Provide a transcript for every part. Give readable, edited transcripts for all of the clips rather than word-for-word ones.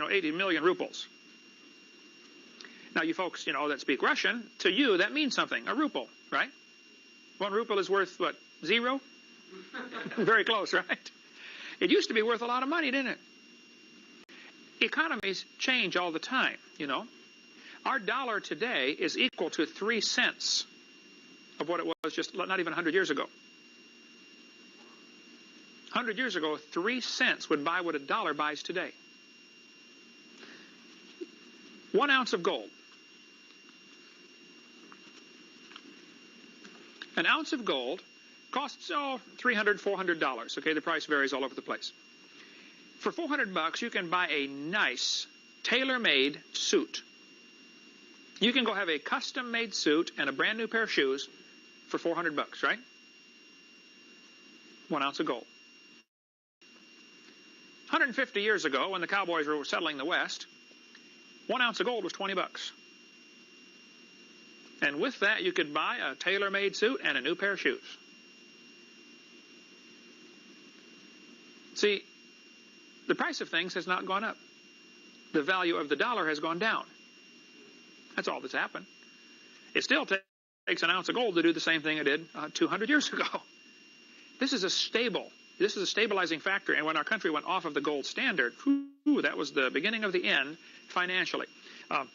80 million rubles. Now, you folks, that speak Russian, to you, that means something, a ruble, right? 1 ruble is worth, what, 0? Very close, right? It used to be worth a lot of money, didn't it? Economies change all the time, Our dollar today is equal to 3 cents of what it was just not even 100 years ago. 100 years ago, 3 cents would buy what a dollar buys today. 1 ounce of gold. An ounce of gold costs, $300, $400. Okay, the price varies all over the place. For $400, you can buy a nice, tailor-made suit. You can go have a custom-made suit and a brand new pair of shoes for $400, right? 1 ounce of gold. 150 years ago, when the cowboys were settling the West, 1 ounce of gold was $20. And with that, you could buy a tailor-made suit and a new pair of shoes. See, the price of things has not gone up. The value of the dollar has gone down. That's all that's happened. It still takes an ounce of gold to do the same thing it did 200 years ago. This is a stabilizing factor. And when our country went off of the gold standard, that was the beginning of the end financially. I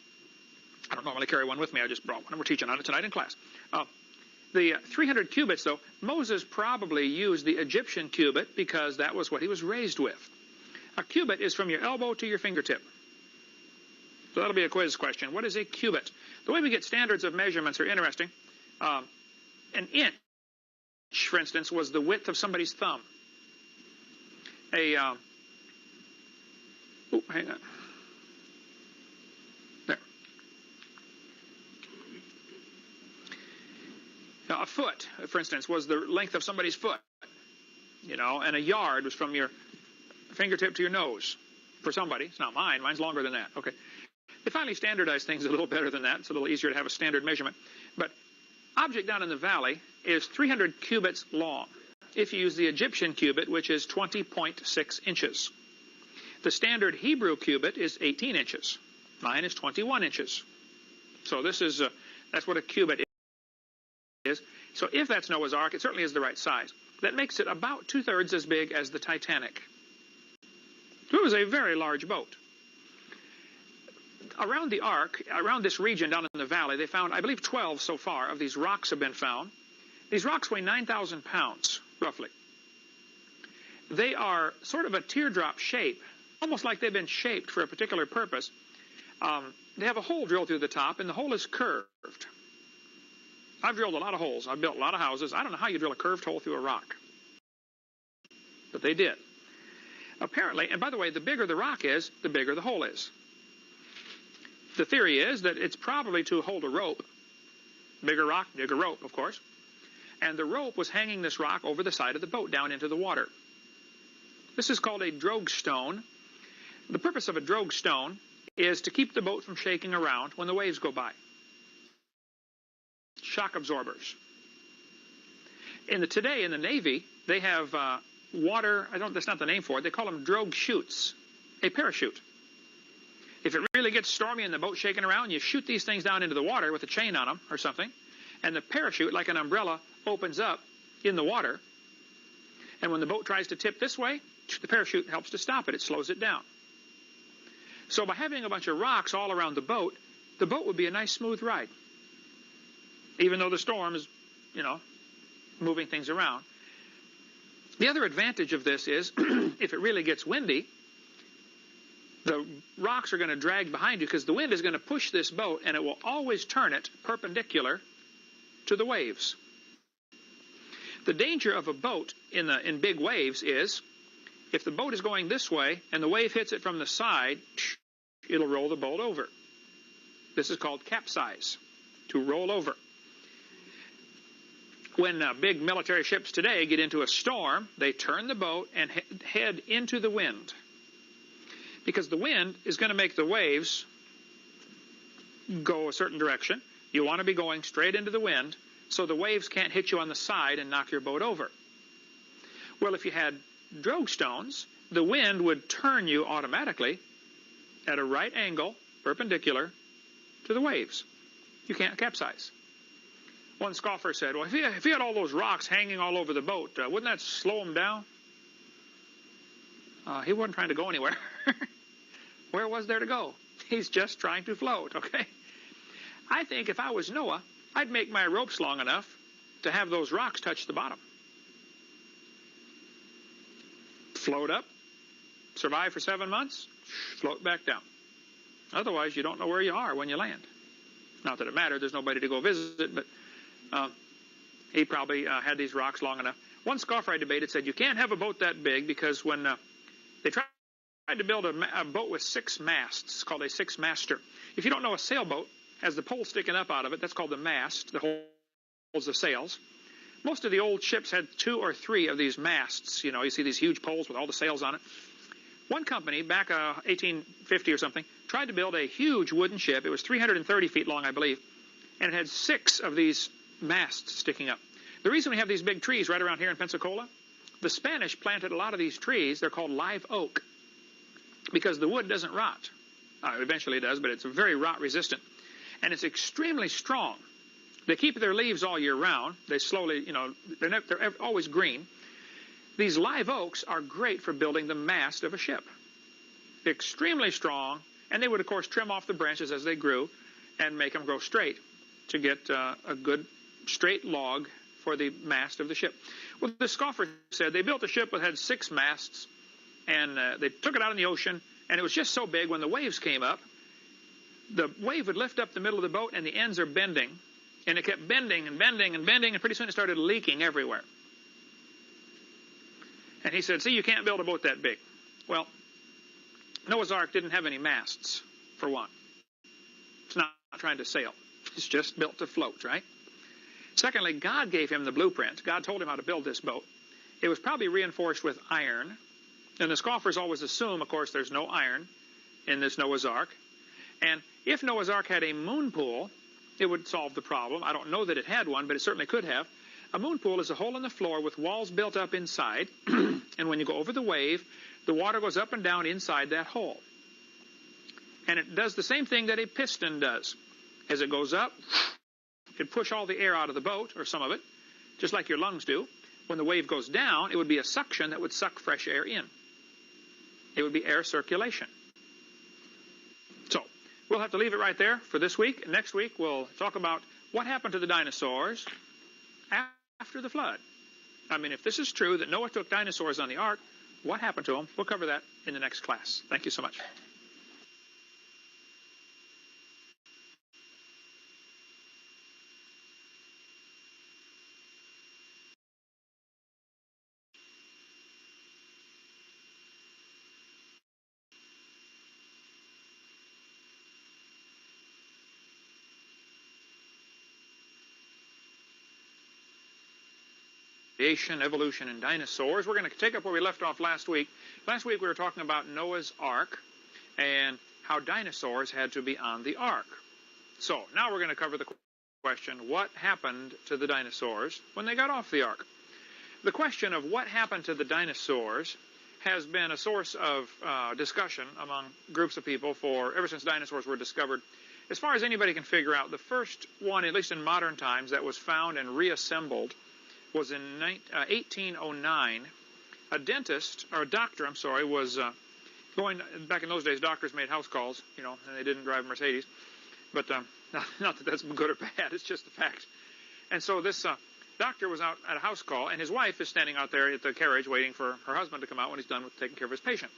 don't normally carry one with me. I just brought one, and we're teaching on it tonight in class. The 300 cubits, though, Moses probably used the Egyptian cubit because that was what he was raised with. A cubit is from your elbow to your fingertip. So that'll be a quiz question. What is a cubit? The way we get standards of measurements are interesting. An inch, for instance, was the width of somebody's thumb. Hang on. There. Now, a foot, for instance, was the length of somebody's foot. And a yard was from your fingertip to your nose. For somebody. It's not mine. Mine's longer than that. Okay. They finally standardized things a little better than that. It's a little easier to have a standard measurement. But object down in the valley is 300 cubits long. If you use the Egyptian cubit, which is 20.6 inches. The standard Hebrew cubit is 18 inches. Mine is 21 inches. So this is that's what a cubit is. So if that's Noah's Ark, it certainly is the right size. That makes it about 2/3 as big as the Titanic. So it was a very large boat. Around the Ark, around this region down in the valley, they found, I believe, 12 so far of these rocks have been found. These rocks weigh 9,000 pounds, roughly. They are sort of a teardrop shape, almost like they've been shaped for a particular purpose. They have a hole drilled through the top, and the hole is curved. I've drilled a lot of holes. I've built a lot of houses. I don't know how you drill a curved hole through a rock. But they did. Apparently, and by the way, the bigger the rock is, the bigger the hole is. The theory is that it's probably to hold a rope. Bigger rock, bigger rope, of course. And the rope was hanging this rock over the side of the boat down into the water. This is called a drogue stone. The purpose of a drogue stone is to keep the boat from shaking around when the waves go by. Shock absorbers. Today in the Navy, they have water, that's not the name for it, they call them drogue chutes, a parachute. If it really gets stormy and the boat's shaking around, you shoot these things down into the water with a chain on them or something, and the parachute, like an umbrella, opens up in the water, and when the boat tries to tip this way, the parachute helps to stop it. It slows it down. So by having a bunch of rocks all around the boat would be a nice smooth ride, even though the storm is, moving things around. The other advantage of this is, if it really gets windy, the rocks are going to drag behind you because the wind is going to push this boat, and it will always turn it perpendicular to the waves. The danger of a boat in big waves is, if the boat is going this way and the wave hits it from the side, it'll roll the boat over. This is called capsize, to roll over. When big military ships today get into a storm, they turn the boat and head into the wind. Because the wind is going to make the waves go a certain direction. You want to be going straight into the wind so the waves can't hit you on the side and knock your boat over. Well, if you had drogue stones, the wind would turn you automatically at a right angle, perpendicular to the waves. You can't capsize. One scoffer said, well, if he had all those rocks hanging all over the boat, wouldn't that slow him down? He wasn't trying to go anywhere. Where was there to go? He's just trying to float, okay? I think if I was Noah, I'd make my ropes long enough to have those rocks touch the bottom. Float up, survive for 7 months, float back down. Otherwise, you don't know where you are when you land. Not that it mattered, there's nobody to go visit, but he probably had these rocks long enough. One scoffer I debated said, you can't have a boat that big because when they tried to build a boat with 6 masts, it's called a 6-master. If you don't know, a sailboat has the pole sticking up out of it. That's called the mast, that holds the sails. Most of the old ships had 2 or 3 of these masts. You know, you see these huge poles with all the sails on it. One company, back 1850 or something, tried to build a huge wooden ship. It was 330 feet long, I believe, and it had 6 of these masts sticking up. The reason we have these big trees right around here in Pensacola, the Spanish planted a lot of these trees. They're called live oak because the wood doesn't rot. Eventually it does, but it's very rot resistant. And it's extremely strong. They keep their leaves all year round. They slowly, you know, they're always green. These live oaks are great for building the mast of a ship. Extremely strong, and they would, of course, trim off the branches as they grew and make them grow straight to get a good straight log for the mast of the ship. Well, the scoffer said they built a ship that had 6 masts, and they took it out in the ocean, and it was just so big when the waves came up, the wave would lift up the middle of the boat, and the ends are bending, and it kept bending and bending and bending, and pretty soon it started leaking everywhere. And he said, see, you can't build a boat that big. Well, Noah's Ark didn't have any masts, for one. It's not trying to sail. It's just built to float, right? Secondly, God gave him the blueprint. God told him how to build this boat. It was probably reinforced with iron. And the scoffers always assume, of course, there's no iron in this Noah's Ark. And if Noah's Ark had a moon pool, it would solve the problem. I don't know that it had one, but it certainly could have. A moon pool is a hole in the floor with walls built up inside. And when you go over the wave, the water goes up and down inside that hole. And it does the same thing that a piston does. As it goes up, it can push all the air out of the boat, or some of it, just like your lungs do. When the wave goes down, it would be a suction that would suck fresh air in. It would be air circulation. So, we'll have to leave it right there for this week. Next week, we'll talk about what happened to the dinosaurs after the flood. I mean, if this is true, that Noah took dinosaurs on the ark, what happened to them? We'll cover that in the next class. Thank you so much. Creation, evolution, and dinosaurs. We're going to take up where we left off last week. Last week we were talking about Noah's Ark and how dinosaurs had to be on the ark. So now we're going to cover the question, what happened to the dinosaurs when they got off the ark? The question of what happened to the dinosaurs has been a source of discussion among groups of people ever since dinosaurs were discovered. As far as anybody can figure out, the first one, at least in modern times, that was found and reassembled was in 1809. A doctor, was going, back in those days, doctors made house calls, you know, and they didn't drive Mercedes. But not that that's good or bad, it's just a fact. And so this doctor was out at a house call, and his wife is standing out there at the carriage waiting for her husband to come out when he's done with taking care of his patient.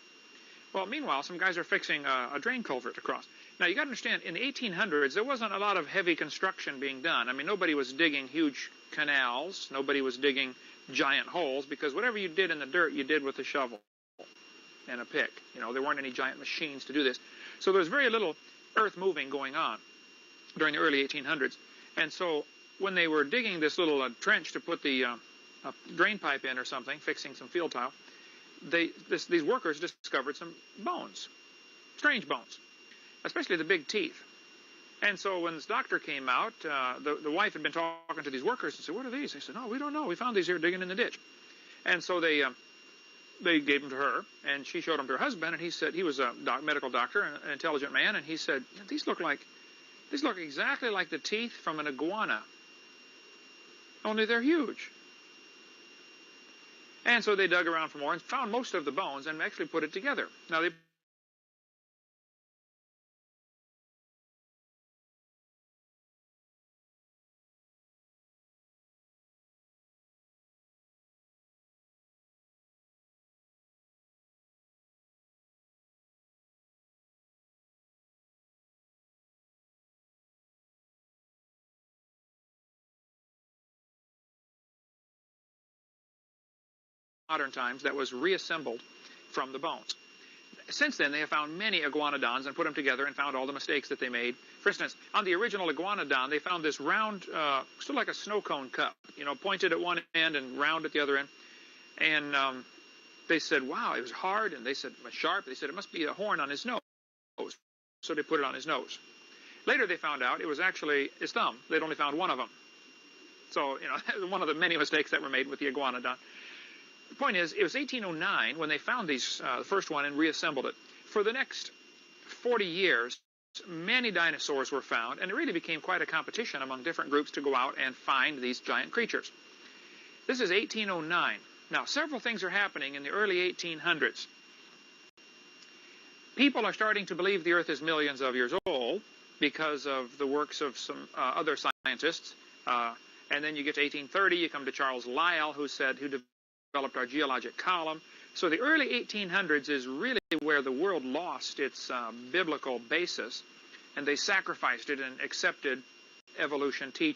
Well, meanwhile, some guys are fixing a drain culvert across. Now, you got to understand, in the 1800s, there wasn't a lot of heavy construction being done. I mean, nobody was digging huge canals. Nobody was digging giant holes, because whatever you did in the dirt, you did with a shovel and a pick. You know, there weren't any giant machines to do this. So there was very little earth moving going on during the early 1800s. And so when they were digging this little trench to put the drain pipe in or something, fixing some field tile, these workers discovered some bones, strange bones, especially the big teeth. And so when this doctor came out, the wife had been talking to these workers and said, what are these? They said, no, we don't know. We found these here digging in the ditch. And so they they gave them to her, and she showed them to her husband, and he said, he was a medical doctor, an intelligent man, and he said, these look exactly like the teeth from an iguana, only they're huge. And so they dug around for more and found most of the bones and actually put it together. Now they modern times that was reassembled from the bones. Since then, they have found many iguanodons and put them together and found all the mistakes that they made. For instance, on the original iguanodon, they found this round, sort of like a snow cone cup, pointed at one end and round at the other end. And they said, wow, it was hard, and they said it was sharp. They said it must be a horn on his nose. So they put it on his nose. Later, they found out it was actually his thumb. They'd only found one of them. So, one of the many mistakes that were made with the iguanodon. The point is, it was 1809 when they found these, the first one, and reassembled it. For the next 40 years, many dinosaurs were found, and it really became quite a competition among different groups to go out and find these giant creatures. This is 1809. Now, several things are happening in the early 1800s. People are starting to believe the Earth is millions of years old because of the works of some other scientists. And then you get to 1830, you come to Charles Lyell, who developed our geologic column. So the early 1800s is really where the world lost its biblical basis, and they sacrificed it and accepted evolution teaching.